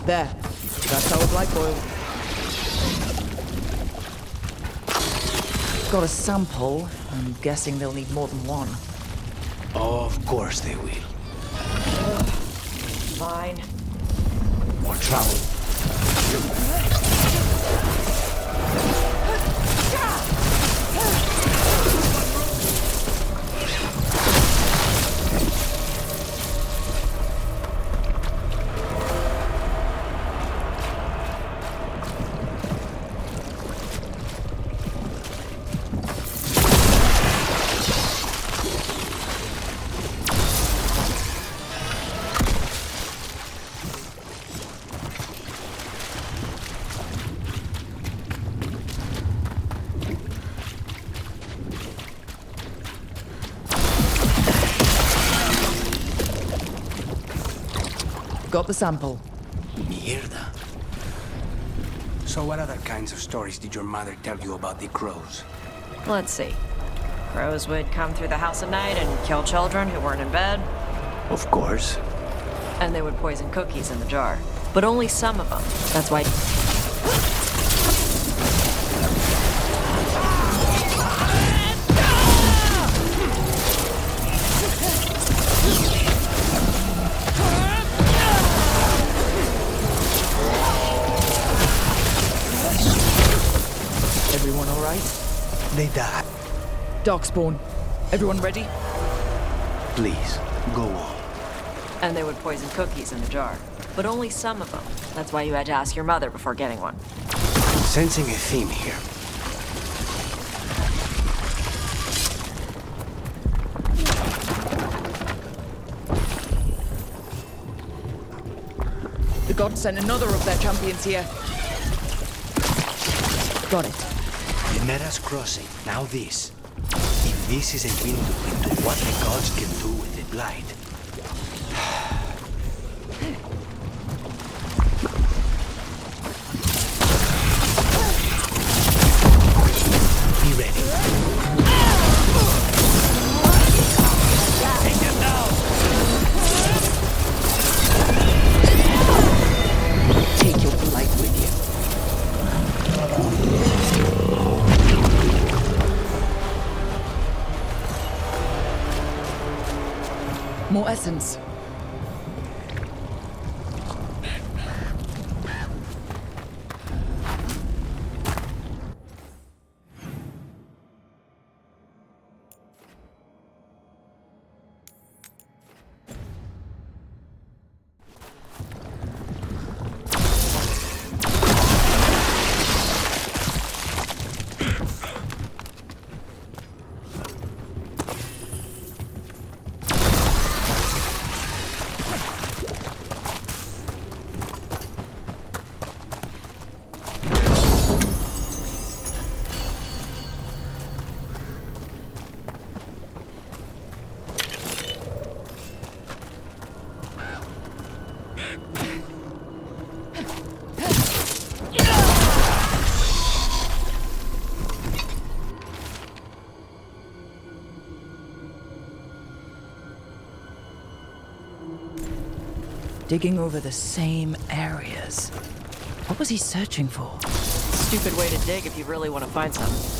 There. That's our blight boil. Got a sample. I'm guessing they'll need more than one. Of course they will. Fine. More trouble. Got the sample. Mierda. So what other kinds of stories did your mother tell you about the crows? Let's see. Crows would come through the house at night and kill children who weren't in bed. Of course. And they would poison cookies in the jar. But only some of them. That's why... Everyone all right? They died. Darkspawn. Everyone ready? Please, go on. And they would poison cookies in the jar. But only some of them. That's why you had to ask your mother before getting one. I'm sensing a theme here. The gods sent another of their champions here. Got it. The Mera's crossing. Now this. If this is a window into what the gods can do with the blight. Be ready. Take them down! Take your blight with you. More essence. Digging over the same areas. What was he searching for? Stupid way to dig if you really want to find something.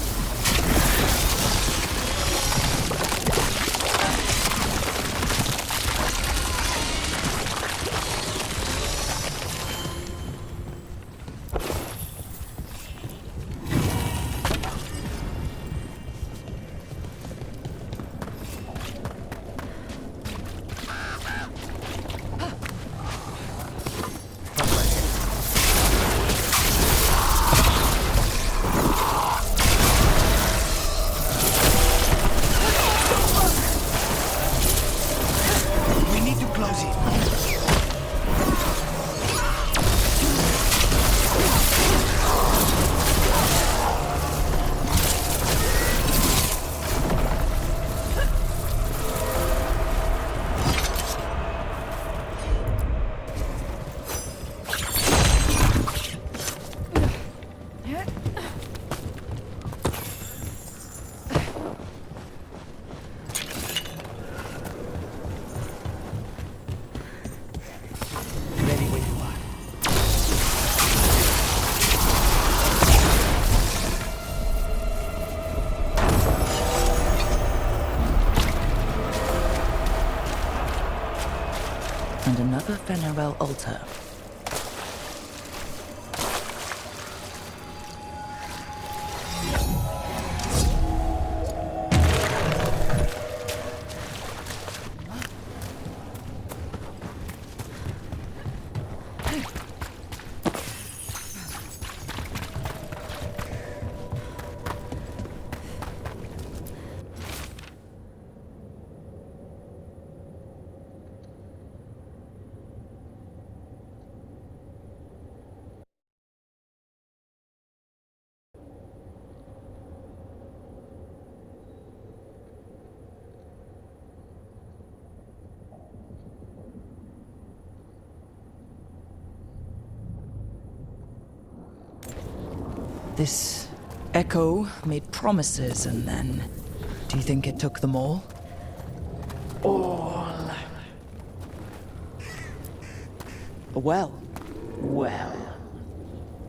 And another Fenarel altar. This echo made promises, and then... Do you think it took them all? All. A well. Well.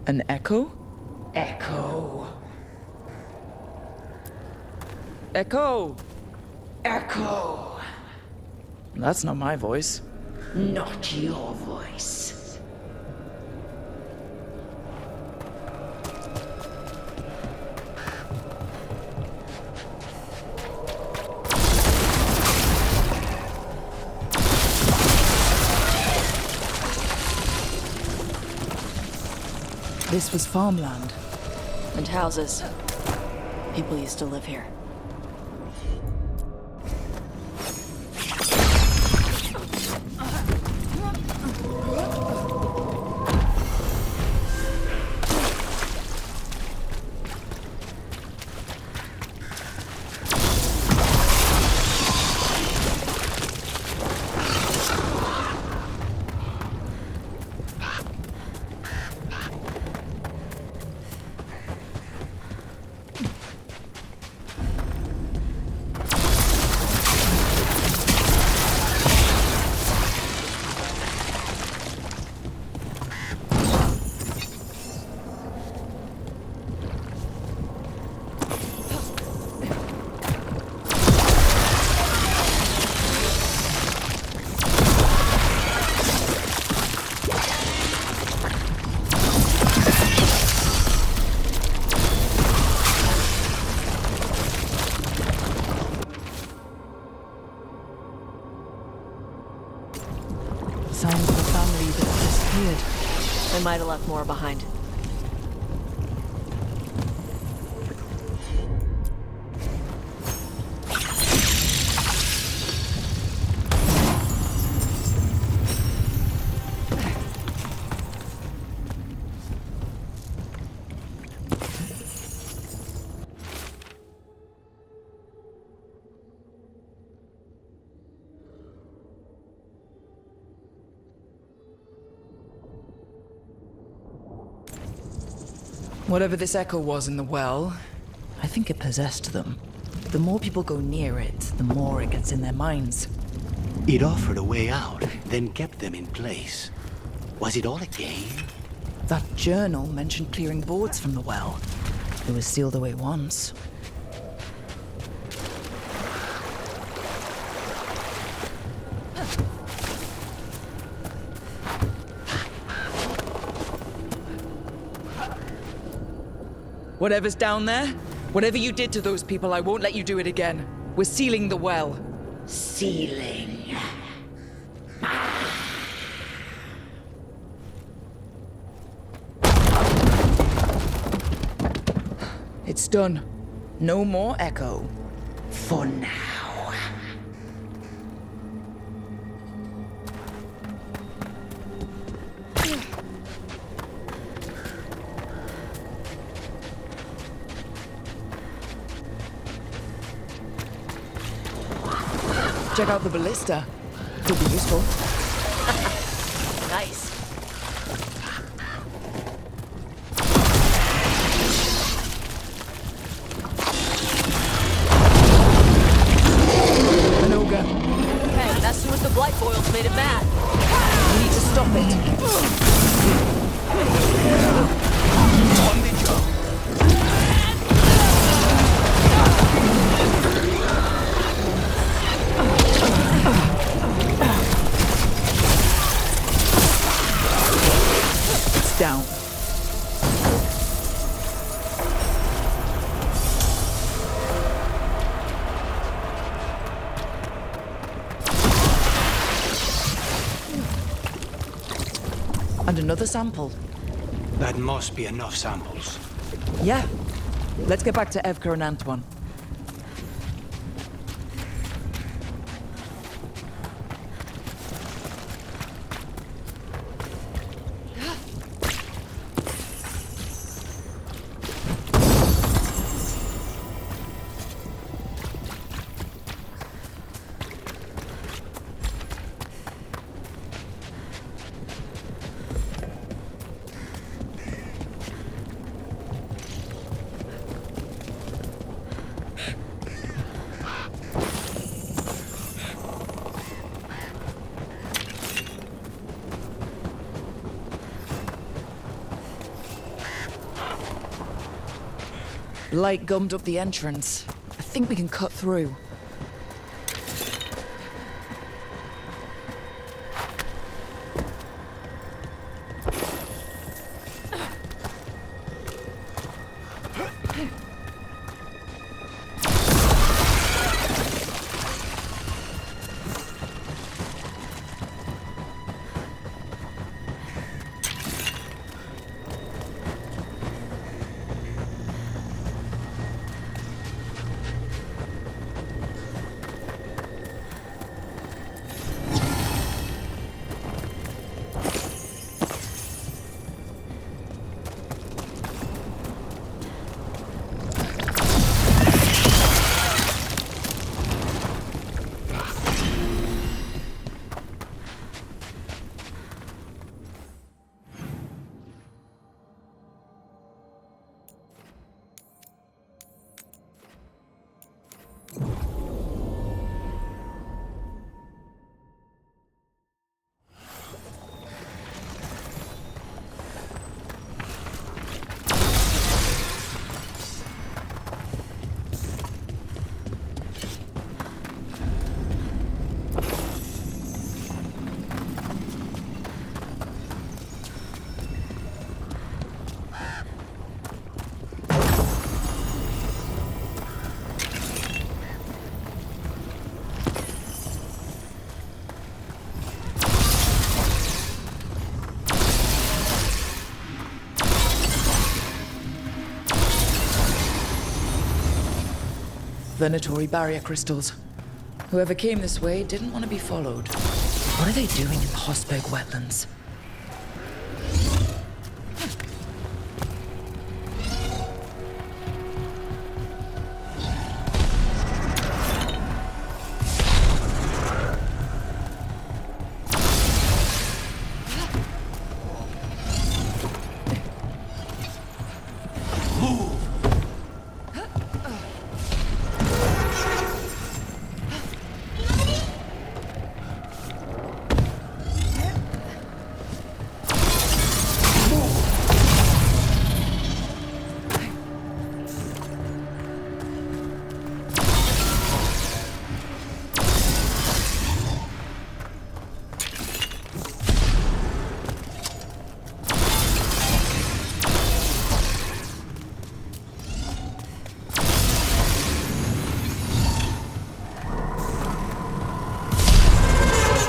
An echo? Echo. Echo! Echo! That's not my voice. Not your voice. This was farmland. And houses. People used to live here. Signs of a family that disappeared. They might have left more behind. Whatever this echo was in the well, I think it possessed them. The more people go near it, the more it gets in their minds. It offered a way out, then kept them in place. Was it all a game? That journal mentioned clearing boards from the well. It was sealed away once. Whatever's down there, whatever you did to those people, I won't let you do it again. We're sealing the well. Sealing. It's done. No more echo. For now. Check out the ballista. Could be useful. Nice. An ogre. Hey, messing with the blight boils made it mad. We need to stop it. On the job. another sample. That must be enough samples. Yeah. Let's get back to Evka and Antoine. Light gummed up the entrance. I think we can cut through. Venatory barrier crystals. Whoever came this way didn't want to be followed. What are they doing in the Hosberg wetlands?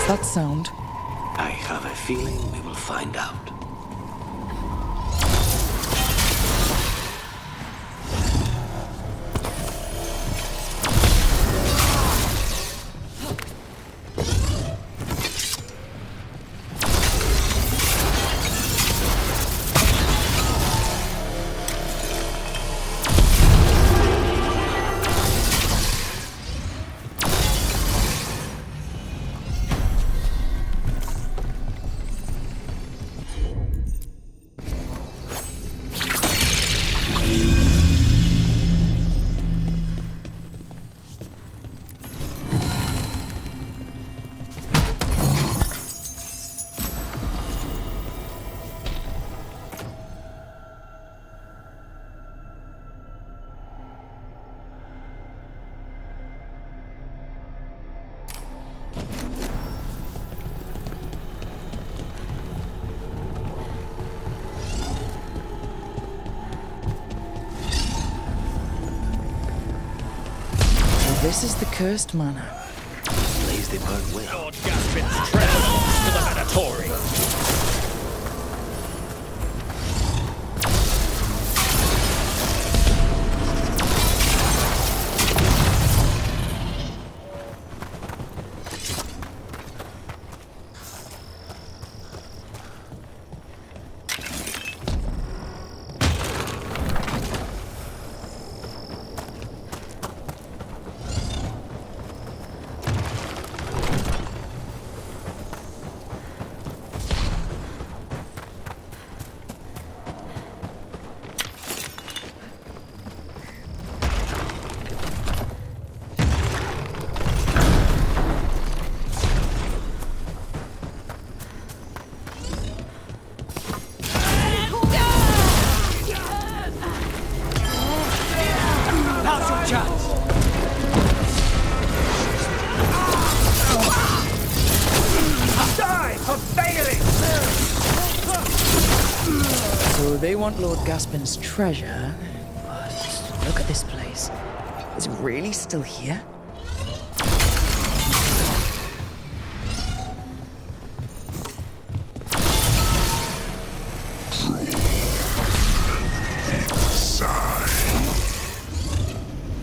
That sound? I have a feeling we will find out. This is the cursed manor. Place they burn well. Lord Gaspin's treasure to the Venatory. want Lord Gaspin's treasure, but look at this place. Is it really still here?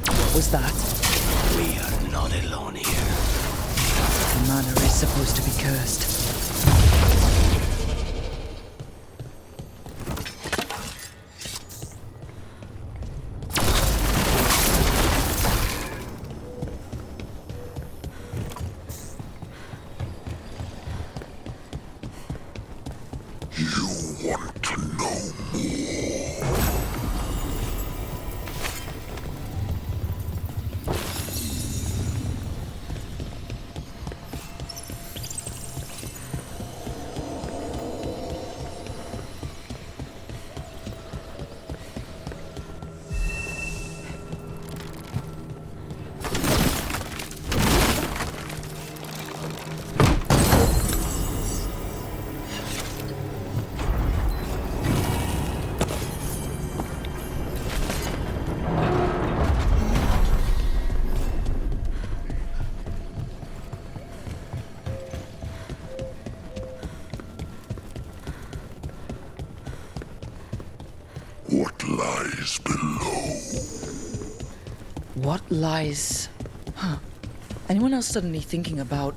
What was that? We are not alone here. The manor is supposed to be cursed. What lies below? What lies... Huh. Anyone else suddenly thinking about...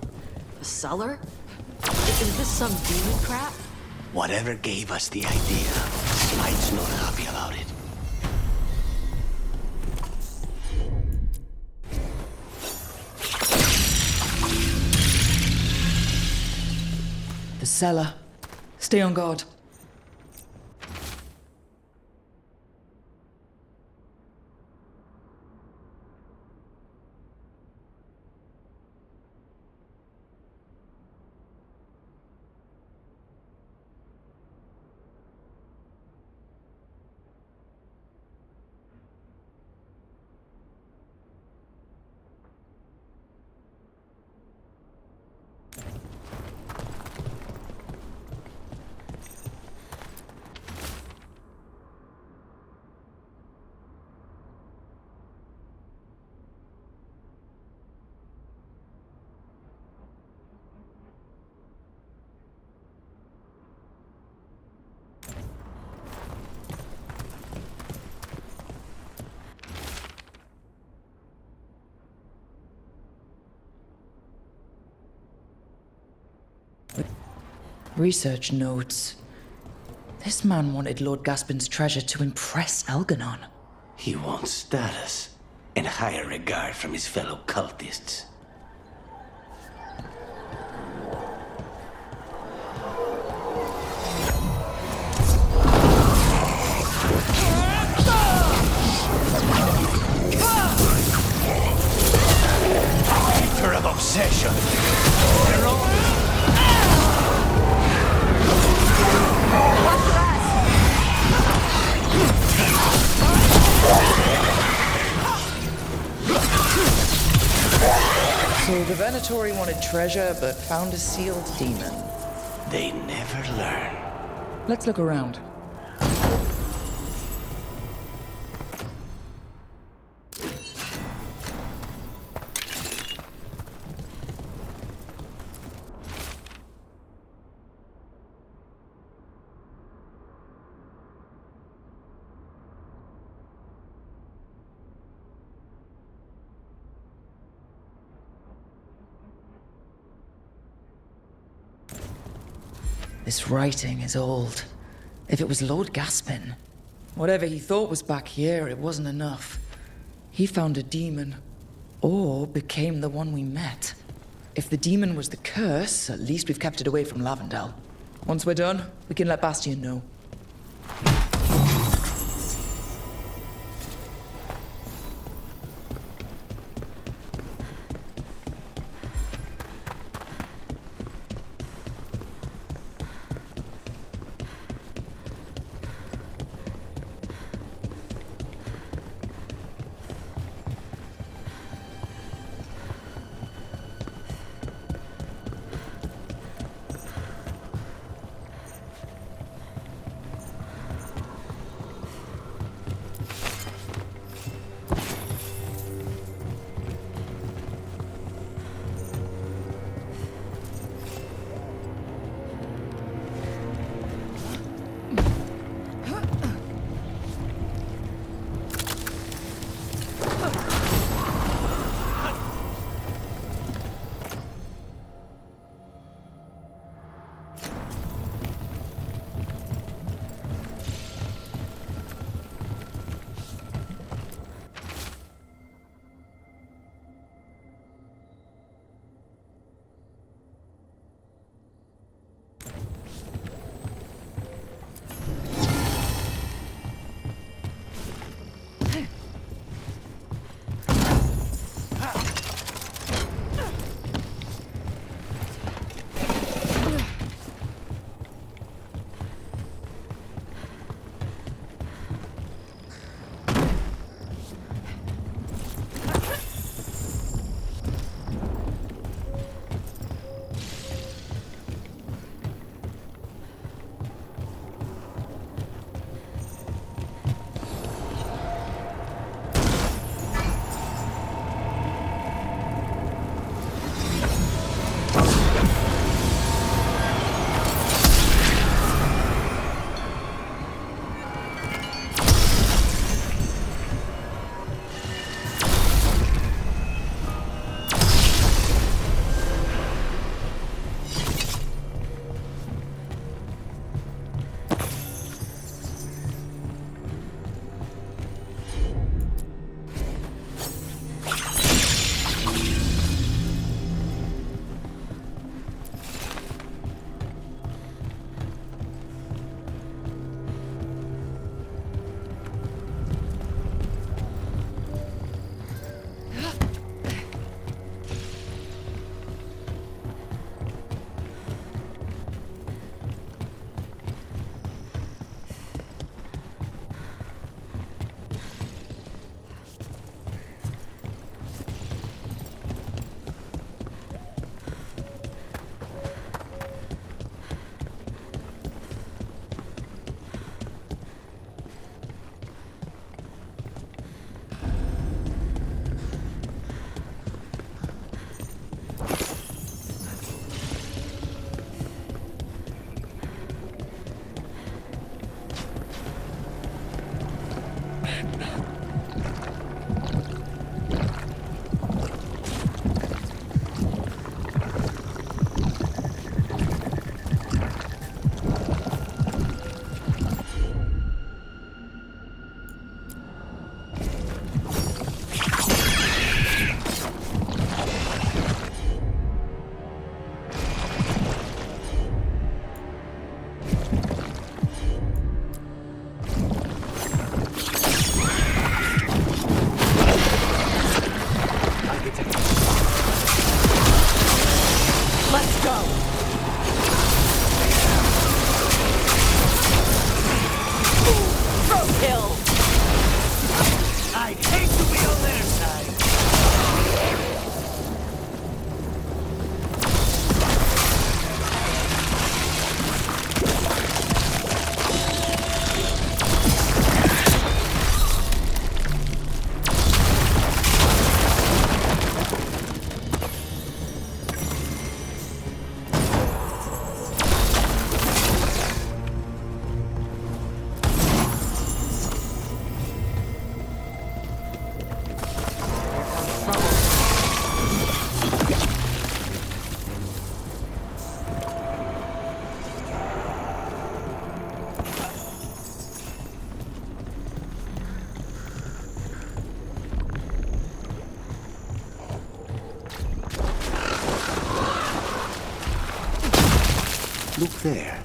A cellar? Is this some demon crap? Whatever gave us the idea, Smite's not happy about it. the cellar? Stay on guard. Research notes. This man wanted Lord Gaspin's treasure to impress Algernon. He wants status and higher regard from his fellow cultists. Keeper of obsession. So the Venatori wanted treasure, but found a sealed demon. They never learn. Let's look around. This writing is old. If it was Lord Gaspin, whatever he thought was back here, it wasn't enough. He found a demon, or became the one we met. If the demon was the curse, at least we've kept it away from Lavendel. Once we're done, we can let Bastian know. Look there.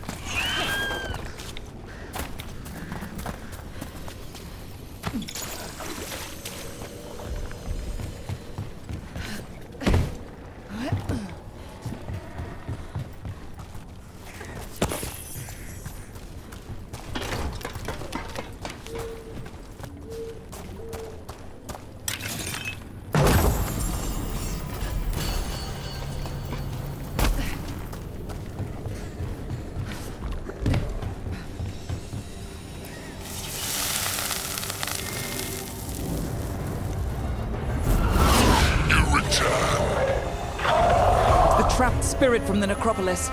Trapped spirit from the necropolis.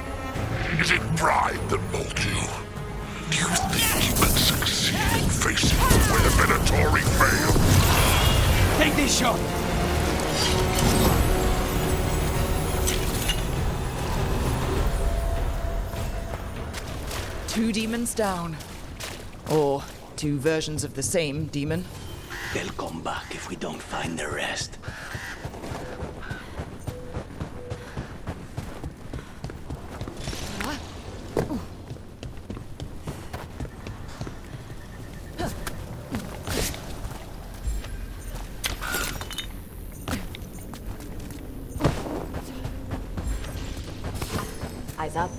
Is it pride that molded you? Do you think you can succeed in facing where Venatori failed? Take this shot! Two demons down. Or two versions of the same demon. They'll come back if we don't find the rest. Eyes up.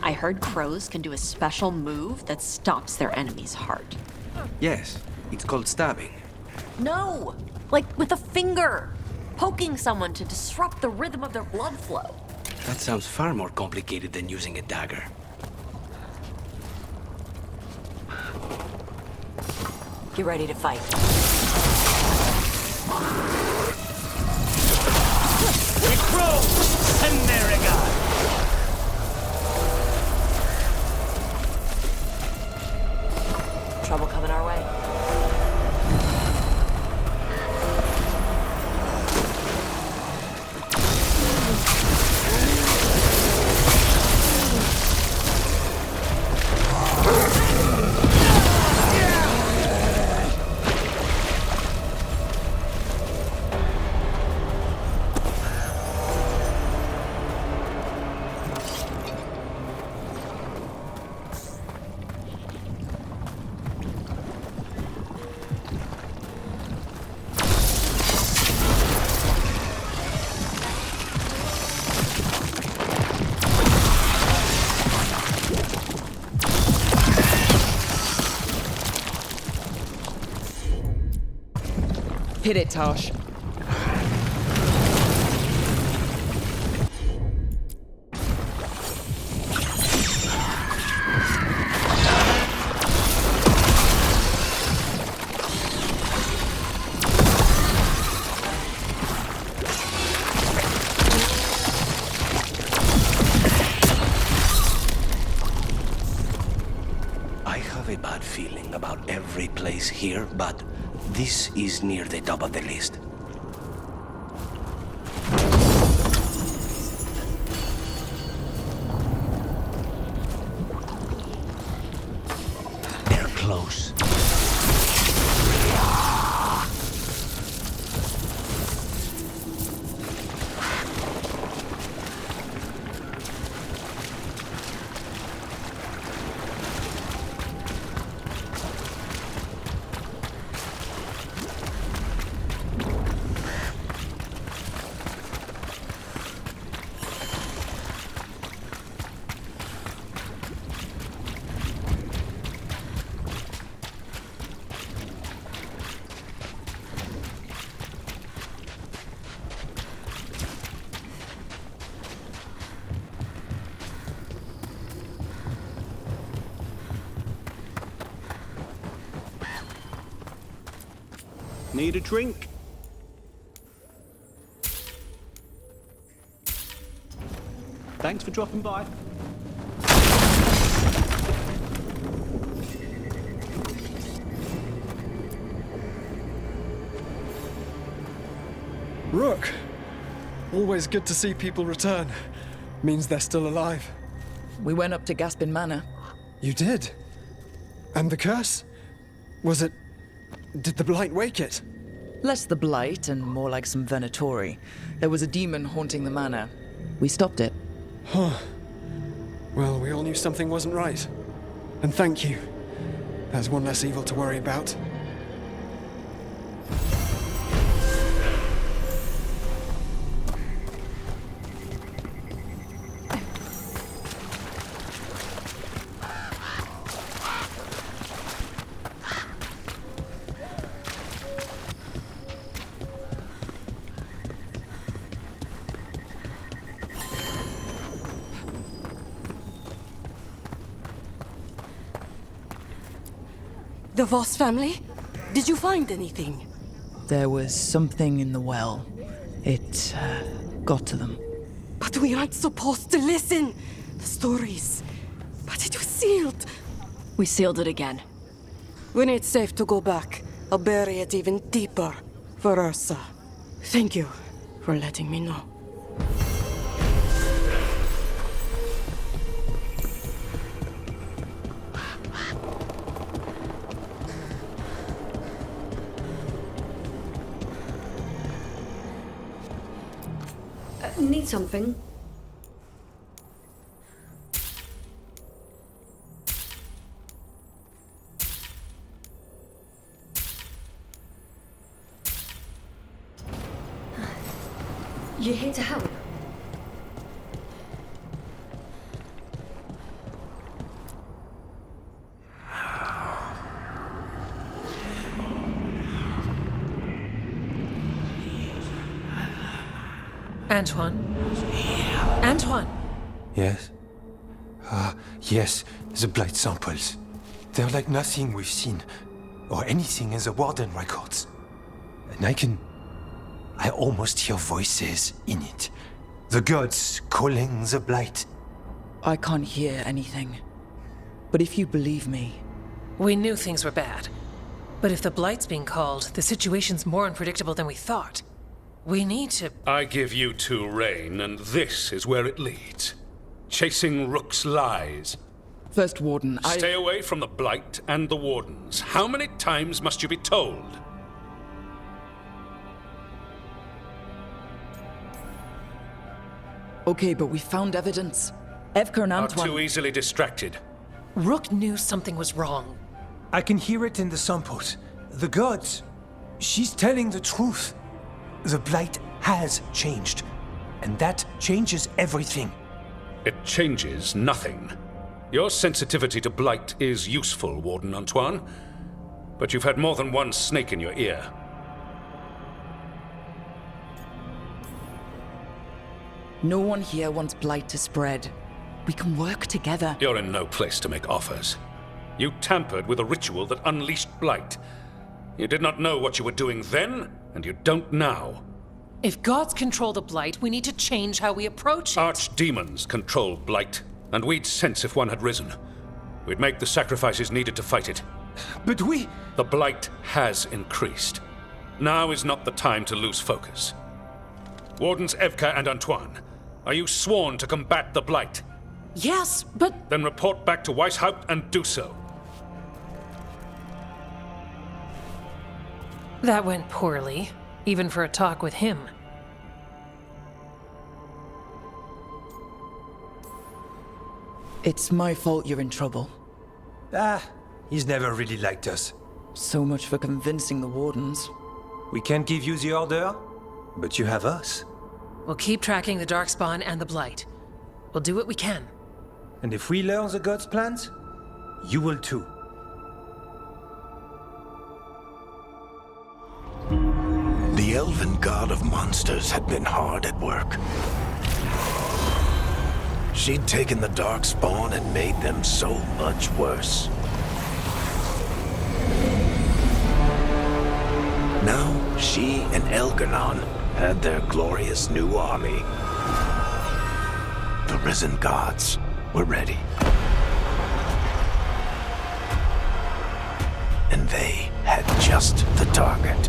I heard crows can do a special move that stops their enemy's heart. Yes, it's called stabbing. No! Like with a finger! Poking someone to disrupt the rhythm of their blood flow. That sounds far more complicated than using a dagger. Get ready to fight. The crows! And there we go! Trouble coming our way. Hit it, Tosh. I have a bad feeling about every place here, but this is near the top of the list. They're close. Need a drink? Thanks for dropping by. Rook! Always good to see people return. Means they're still alive. We went up to Gaspin Manor. You did? And the curse? Was it... Did the blight wake it? Less the blight and more like some Venatori. There was a demon haunting the manor. We stopped it. Huh. Well, we all knew something wasn't right. And thank you. There's one less evil to worry about. The Voss family? Did you find anything? There was something in the well. It got to them. But we aren't supposed to listen. The stories. But it was sealed. We sealed it again. When it's safe to go back, I'll bury it even deeper for Ursa. Thank you for letting me know. Need something? You here to help? Antoine? Antoine! Yes? Yes, the blight samples. They're like nothing we've seen, or anything in the Warden records. And I almost hear voices in it. The gods calling the blight. I can't hear anything. But if you believe me... We knew things were bad. But if the blight's being called, the situation's more unpredictable than we thought. We need to... I give you two rein, and this is where it leads. Chasing Rook's lies. First Warden, Stay away from the Blight and the Wardens. How many times must you be told? Okay, but we found evidence. Evker and Not Antoine... too easily distracted. Rook knew something was wrong. I can hear it in the samples. The gods. She's telling the truth. The blight has changed. And that changes everything. It changes nothing. Your sensitivity to blight is useful, Warden Antoine. But you've had more than one snake in your ear. No one here wants blight to spread. We can work together. You're in no place to make offers. You tampered with a ritual that unleashed blight. You did not know what you were doing then, and you don't now. If gods control the blight, we need to change how we approach it. Archdemons control blight, and we'd sense if one had risen. We'd make the sacrifices needed to fight it. But we... The blight has increased. Now is not the time to lose focus. Wardens Evka and Antoine, are you sworn to combat the blight? Yes, but... Then report back to Weishaupt and do so. That went poorly, even for a talk with him. It's my fault you're in trouble. He's never really liked us. So much for convincing the Wardens. We can't give you the order, but you have us. We'll keep tracking the Darkspawn and the Blight. We'll do what we can. And if we learn the gods' plans, you will too. The elven god of monsters had been hard at work. She'd taken the Darkspawn and made them so much worse. Now, she and Elgarnon had their glorious new army. The risen gods were ready. And they had just the target.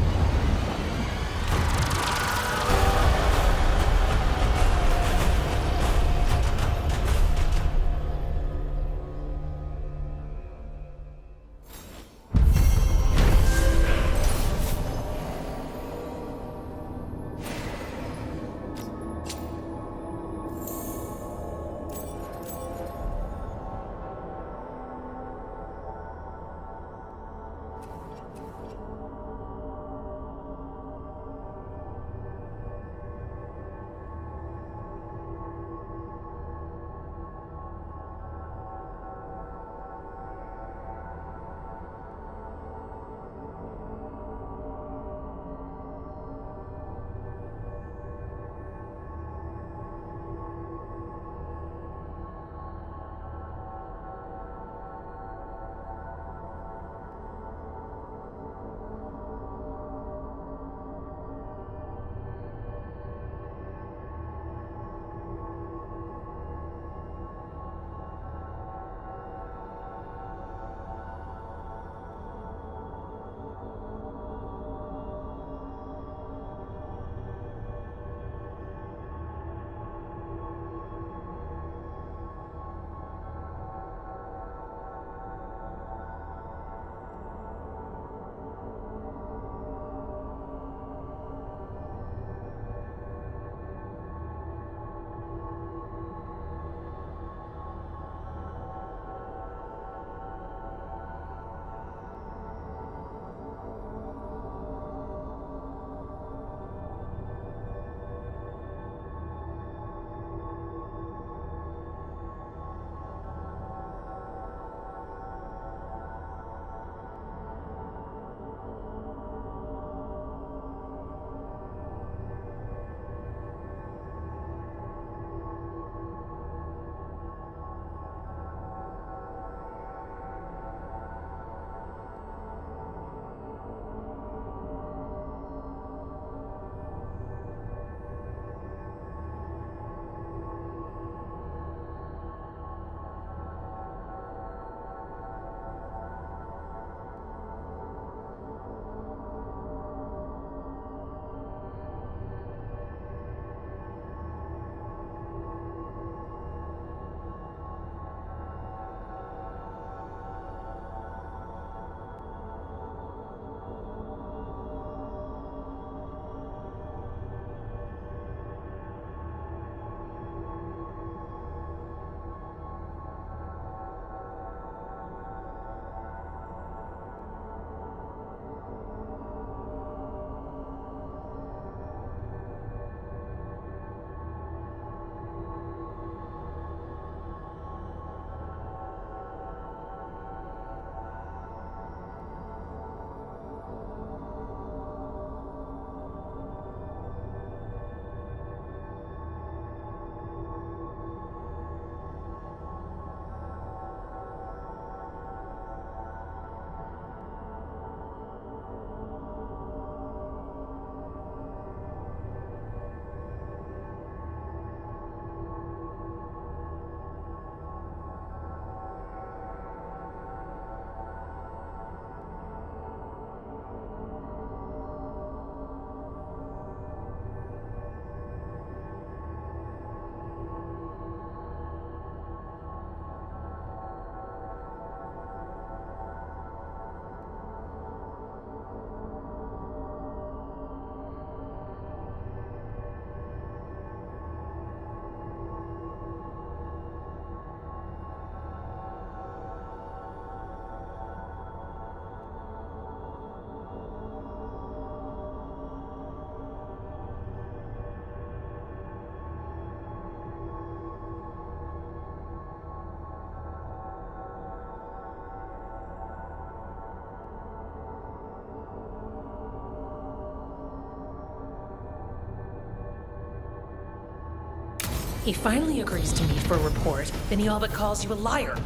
He finally agrees to meet for a report, then he all but calls you a liar.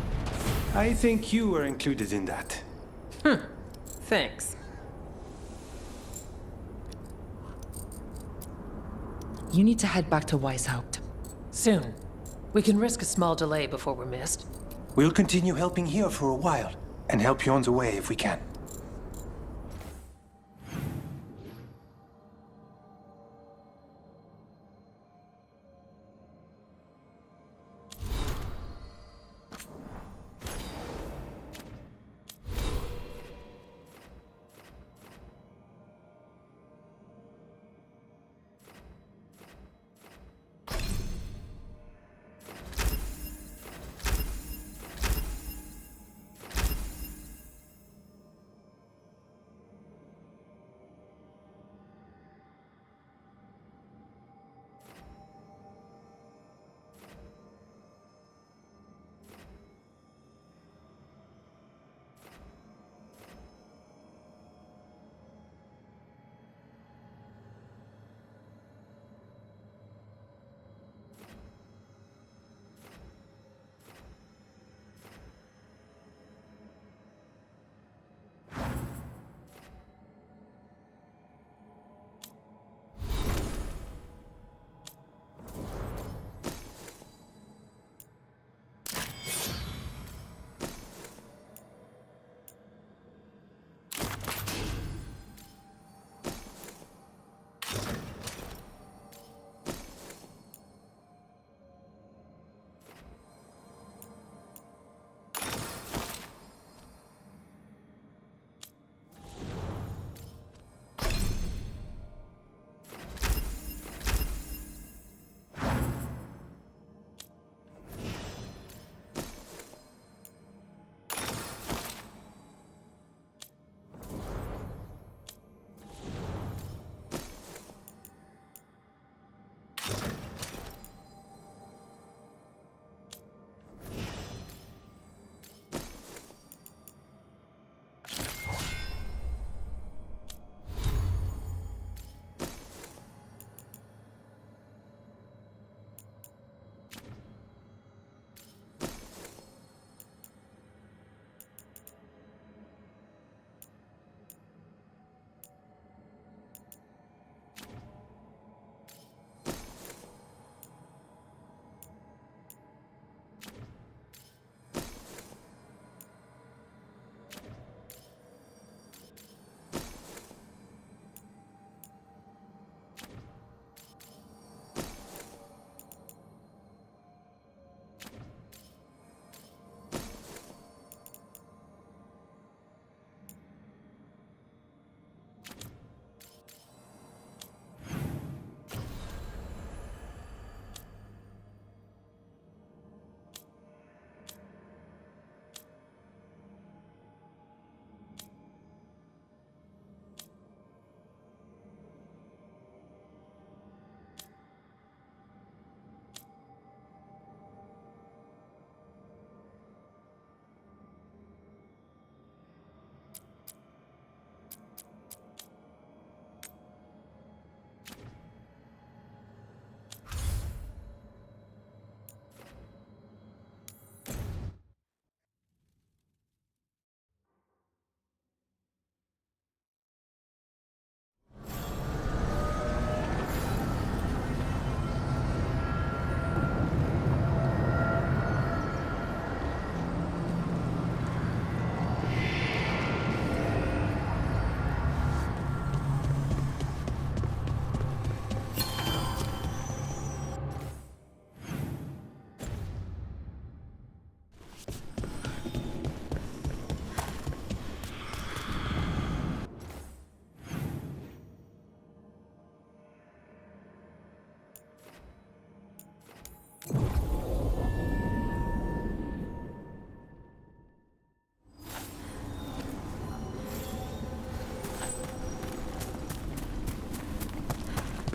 I think you were included in that. Thanks. You need to head back to Weishaupt. Soon. We can risk a small delay before we're missed. We'll continue helping here for a while, and help you on the way if we can.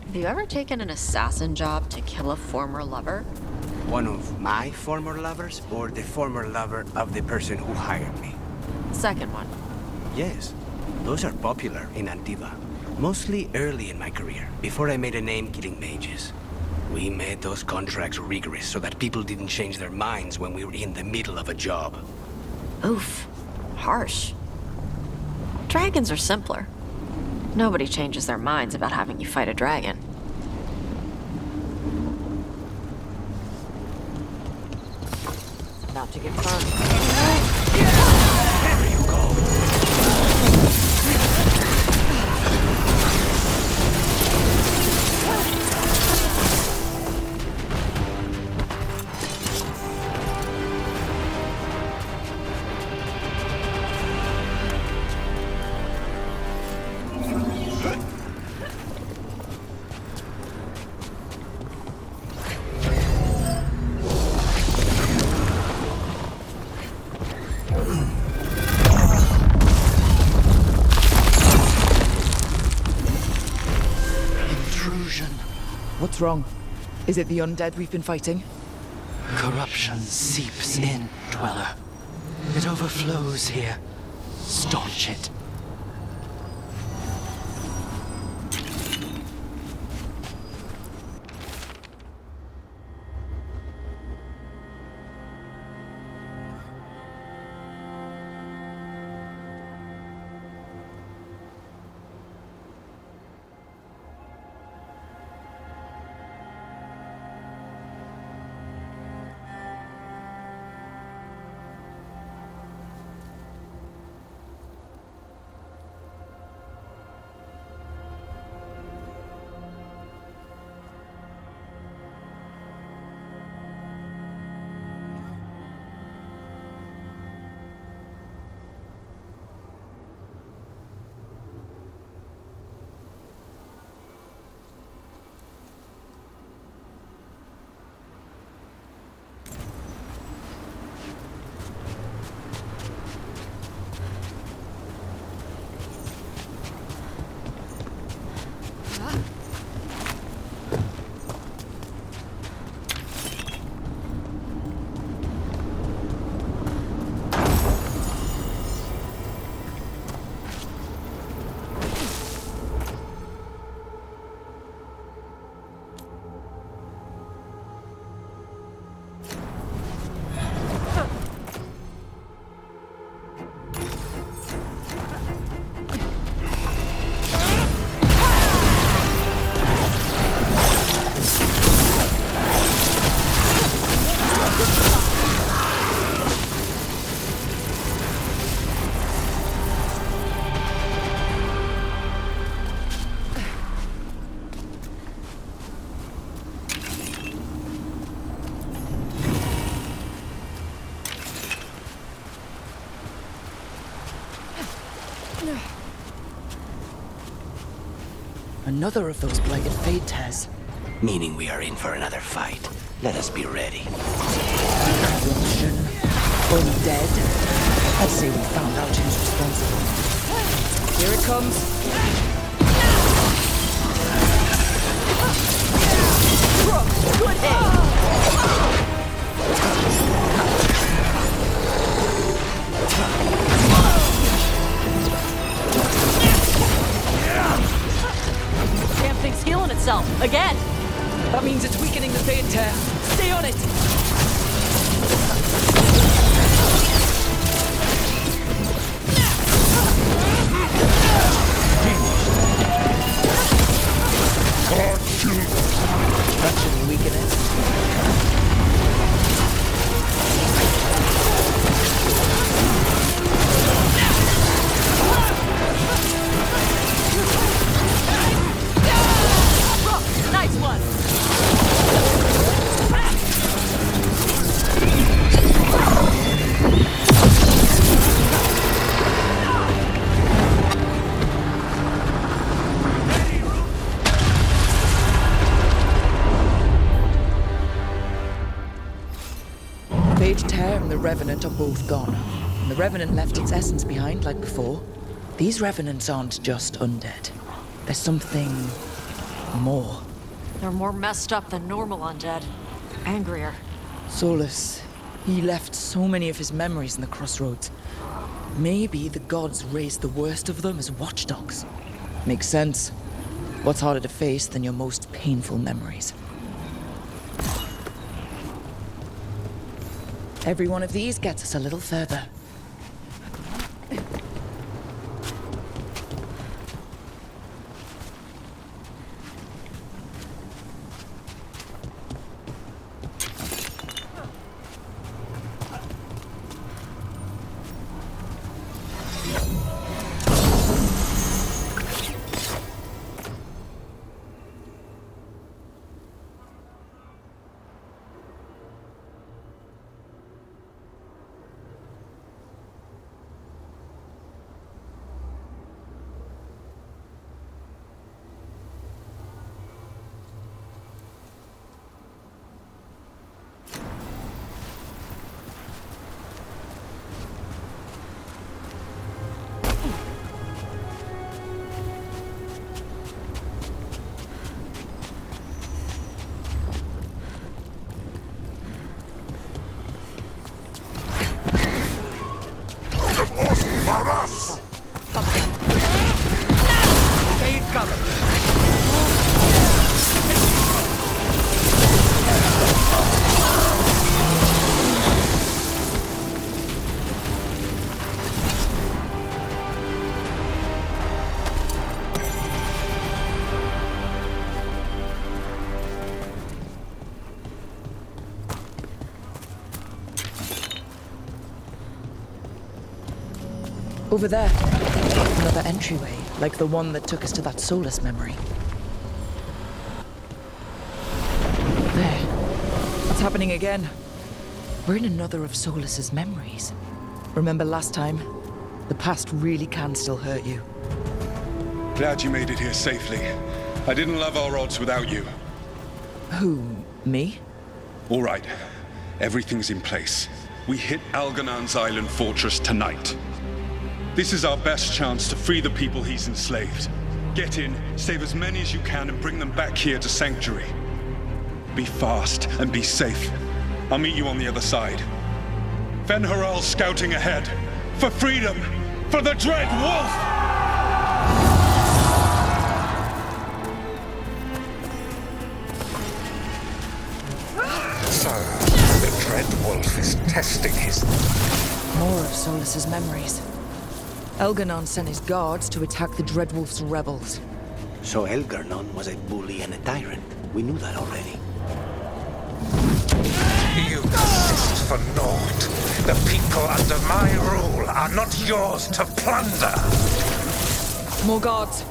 Have you ever taken an assassin job to kill a former lover? One of my former lovers, or the former lover of the person who hired me? Second one. Yes, those are popular in Antiva. Mostly early in my career, before I made a name killing mages. We made those contracts rigorous so that people didn't change their minds when we were in the middle of a job. Oof. Harsh. Dragons are simpler. Nobody changes their minds about having you fight a dragon. About to get fun. There you go. What's wrong? Is it the undead we've been fighting? Corruption seeps in, Dweller. It overflows here. Staunch it. Another of those blighted fade tears. Meaning we are in for another fight. Let us be ready. Corruption. Undead. I'd say we found out who's responsible. Here it comes. Good hit! Damn thing's healing itself, again! That means it's weakening the fade tear. Stay on it! That should weaken it. Nice one! Fade Tear and the Revenant are both gone. And the Revenant left its essence behind like before. These Revenants aren't just undead. There's something more. They're more messed up than normal undead. Angrier. Solus, he left so many of his memories in the crossroads. Maybe the gods raised the worst of them as watchdogs. Makes sense. What's harder to face than your most painful memories? Every one of these gets us a little further. Over there. Another entryway, like the one that took us to that Solus memory. There. It's happening again. We're in another of Solus's memories. Remember last time? The past really can still hurt you. Glad you made it here safely. I didn't love our odds without you. Who? Me? All right. Everything's in place. We hit Algernon's island fortress tonight. This is our best chance to free the people he's enslaved. Get in, save as many as you can, and bring them back here to Sanctuary. Be fast and be safe. I'll meet you on the other side. Fen-Haral's scouting ahead. For freedom! For the Dread Wolf! So, the Dread Wolf is testing his... More of Solus's memories. Elganon sent his guards to attack the Dreadwolf's rebels. So Elgarnon was a bully and a tyrant. We knew that already. You persist for naught. The people under my rule are not yours to plunder. More guards.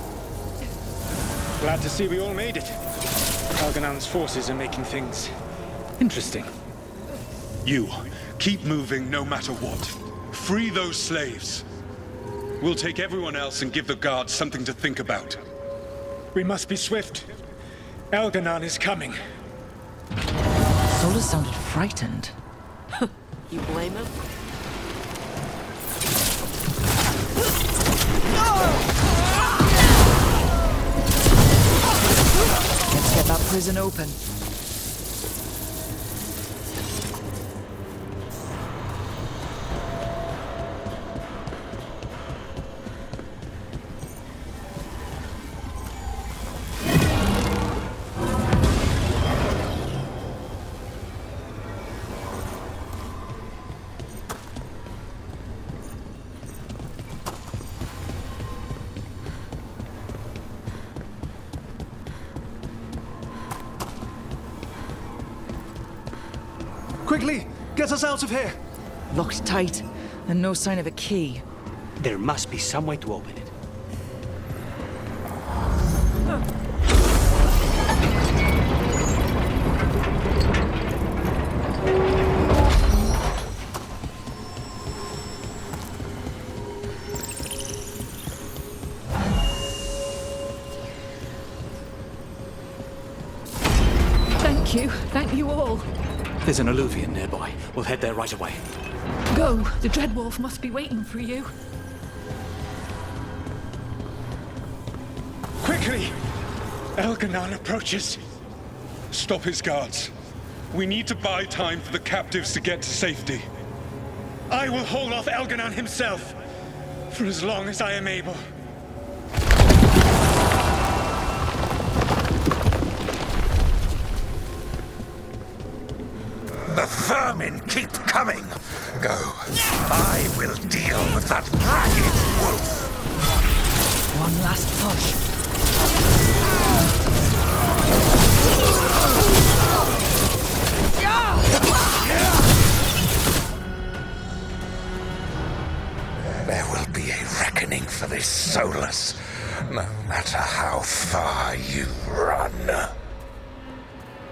Glad to see we all made it. Elganon's forces are making things interesting. You, keep moving no matter what. Free those slaves. We'll take everyone else and give the guards something to think about. We must be swift. Elganon is coming. Solus sounded frightened. You blame him? Let's get that prison open. Quickly! Get us out of here! Locked tight, and no sign of a key. There must be some way to open it. Thank you all. There's an alluvion nearby. We'll head there right away. Go. The Dreadwolf must be waiting for you. Quickly! Elganon approaches. Stop his guards. We need to buy time for the captives to get to safety. I will hold off Elganon himself for as long as I am able. The vermin keep coming. Go. I will deal with that ragged wolf. One last push. There will be a reckoning for this Solus, no matter how far you run.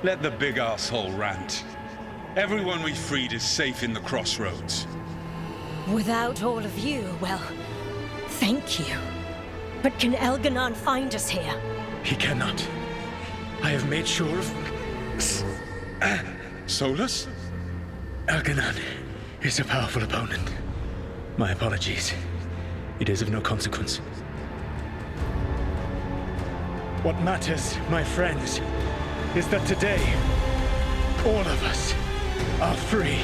Let the big asshole rant. Everyone we freed is safe in the crossroads. Without all of you, well, thank you. But can Elganon find us here? He cannot. I have made sure of... Solus? Elganon is a powerful opponent. My apologies. It is of no consequence. What matters, my friends, is that today, all of us are free.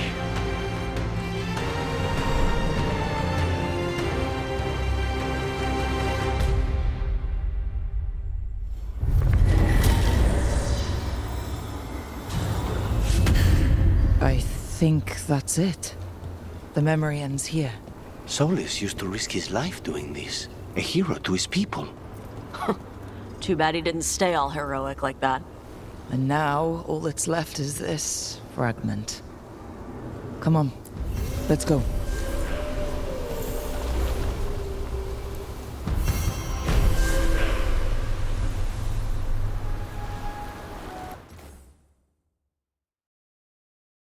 I think that's it. The memory ends here. Solus used to risk his life doing this. A hero to his people. Too bad he didn't stay all heroic like that. And now, all that's left is this fragment. Come on, let's go.